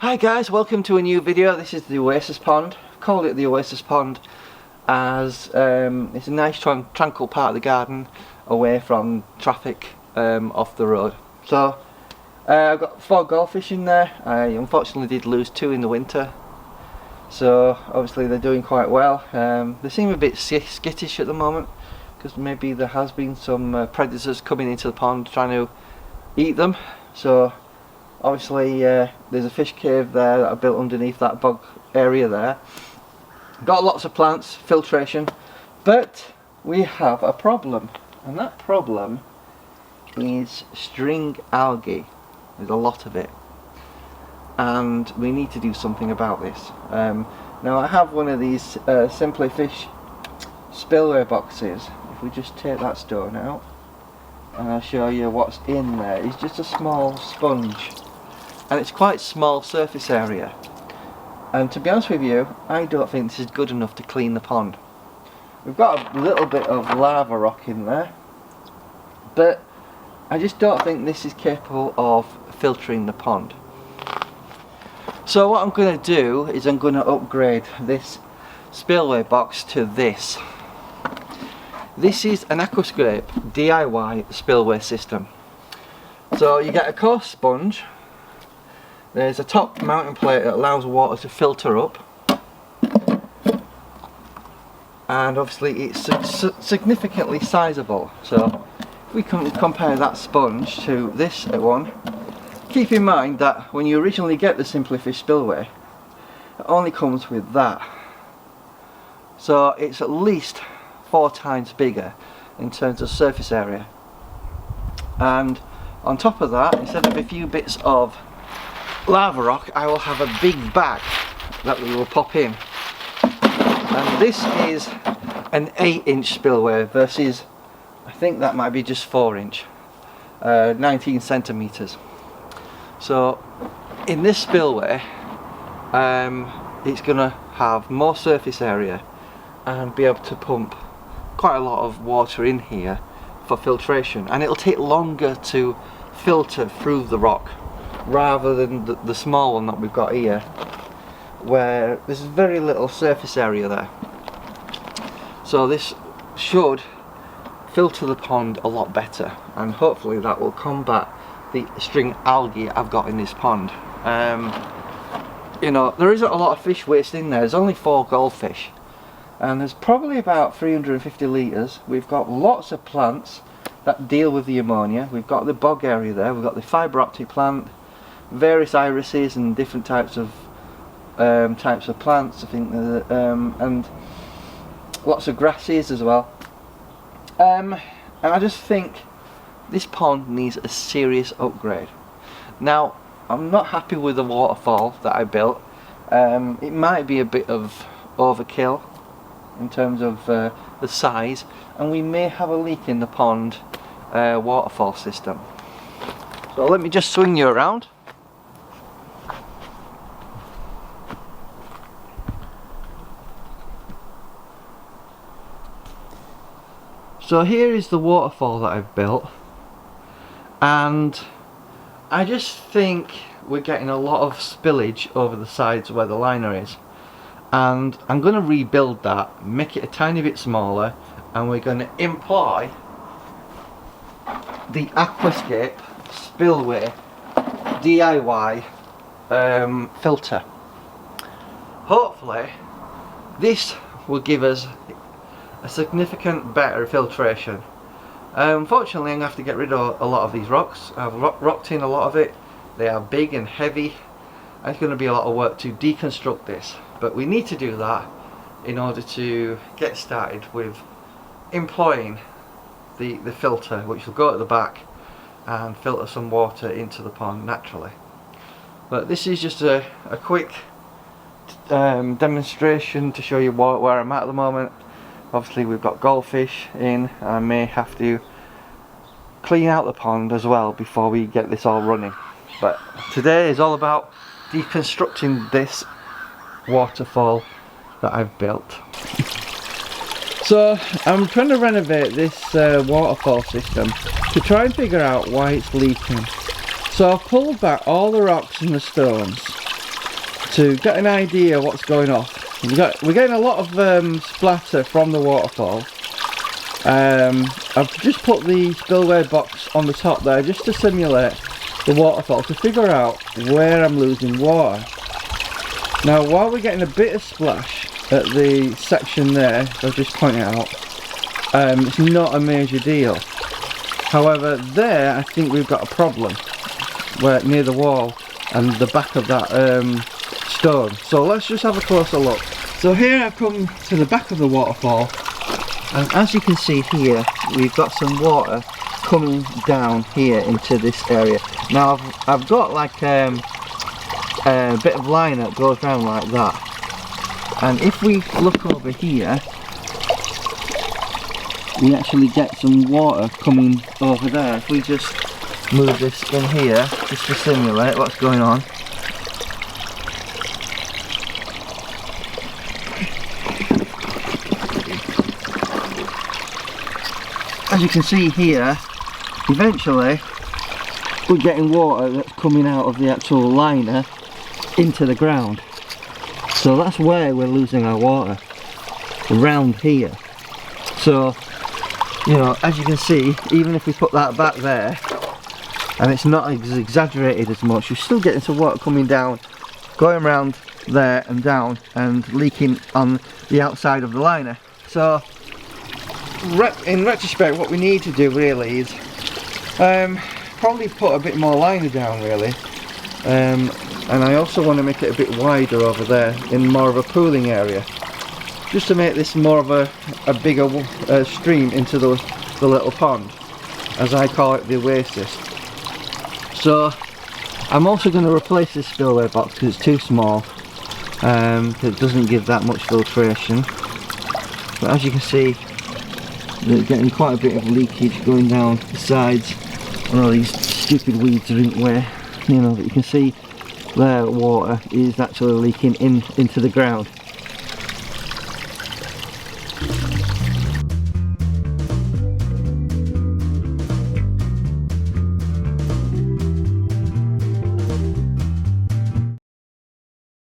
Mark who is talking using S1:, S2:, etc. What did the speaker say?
S1: Hi guys, welcome to a new video. This is the Oasis Pond. I've called it the Oasis Pond as it's a nice tranquil part of the garden away from traffic off the road. So I've got 4 goldfish in there. I unfortunately did lose 2 in the winter, so obviously they're doing quite well. They seem a bit skittish at the moment because maybe there has been some predators coming into the pond trying to eat them. So obviously there's a fish cave there that I built underneath that bog area there. Got lots of plants, filtration, but we have a problem, and that problem is string algae. There's a lot of it, and we need to do something about this. Now I have one of these Simply Fish spillway boxes. If we just take that stone out and I'll show you what's in there. It's just a small sponge, and it's quite small surface area, and to be honest with you, I don't think this is good enough to clean the pond. We've got a little bit of lava rock in there, but I just don't think this is capable of filtering the pond. So what I'm going to do is I'm going to upgrade this spillway box to this. This is an Aquascape DIY spillway system. So you get a coarse sponge. There's a top mounting plate that allows water to filter up, and obviously it's significantly sizable. So if we can compare that sponge to this one, keep in mind that when you originally get the Simply Fish spillway, it only comes with that. So it's at least 4 times bigger in terms of surface area. And on top of that, instead of a few bits of lava rock, I will have a big bag that we will pop in. And this is an 8-inch spillway versus, I think that might be just 4 inch, 19 centimeters. So in this spillway, it's gonna have more surface area and be able to pump quite a lot of water in here for filtration, and it'll take longer to filter through the rock rather than the small one that we've got here, where there's very little surface area there. So this should filter the pond a lot better, and hopefully that will combat the string algae I've got in this pond. You know, there isn't a lot of fish waste in there. There's only 4 goldfish, and there's probably about 350 litres. We've got lots of plants that deal with the ammonia. We've got the bog area there. We've got the fibre optic plant, various irises and different types of plants, I think, and lots of grasses as well. And I just think this pond needs a serious upgrade. Now, I'm not happy with the waterfall that I built. It might be a bit of overkill in terms of the size, and we may have a leak in the pond waterfall system. So let me just swing you around. So here is the waterfall that I've built, and I just think we're getting a lot of spillage over the sides where the liner is, and I'm going to rebuild that, make it a tiny bit smaller, and we're going to employ the Aquascape spillway DIY filter. Hopefully this will give us a significant better filtration. Unfortunately, I'm going to have to get rid of a lot of these rocks. I've rocked in a lot of it. They are big and heavy, and it's going to be a lot of work to deconstruct this, but we need to do that in order to get started with employing the filter, which will go at the back and filter some water into the pond naturally. But this is just a quick demonstration to show you where I'm at the moment. Obviously we've got goldfish in, and I may have to clean out the pond as well before we get this all running. But today is all about deconstructing this waterfall that I've built. So I'm trying to renovate this waterfall system to try and figure out why it's leaking. So I've pulled back all the rocks and the stones, to get an idea what's going off. We're getting a lot of splatter from the waterfall. I've just put the spillway box on the top there just to simulate the waterfall, to figure out where I'm losing water. Now while we're getting a bit of splash at the section there, I've just pointed out, it's not a major deal. However, there I think we've got a problem, where near the wall and the back of that stone. So let's just have a closer look. So here I've come to the back of the waterfall, and as you can see here, we've got some water coming down here into this area. Now I've got like a bit of line that goes down like that, and if we look over here, we actually get some water coming over there. If we just move this in here just to simulate what's going on. As you can see here, eventually we're getting water that's coming out of the actual liner into the ground. So that's where we're losing our water, around here. So, you know, as you can see, even if we put that back there and it's not as exaggerated as much, you're still getting some water coming down, going around there and down and leaking on the outside of the liner. So in retrospect, what we need to do really is probably put a bit more liner down really, and I also want to make it a bit wider over there in more of a pooling area, just to make this more of a bigger stream into the little pond, as I call it, the oasis. So I'm also going to replace this spillway box because it's too small, it doesn't give that much filtration. But as you can see, they're getting quite a bit of leakage going down the sides, and all these stupid weeds are in the way. You know, that you can see there water is actually leaking into the ground.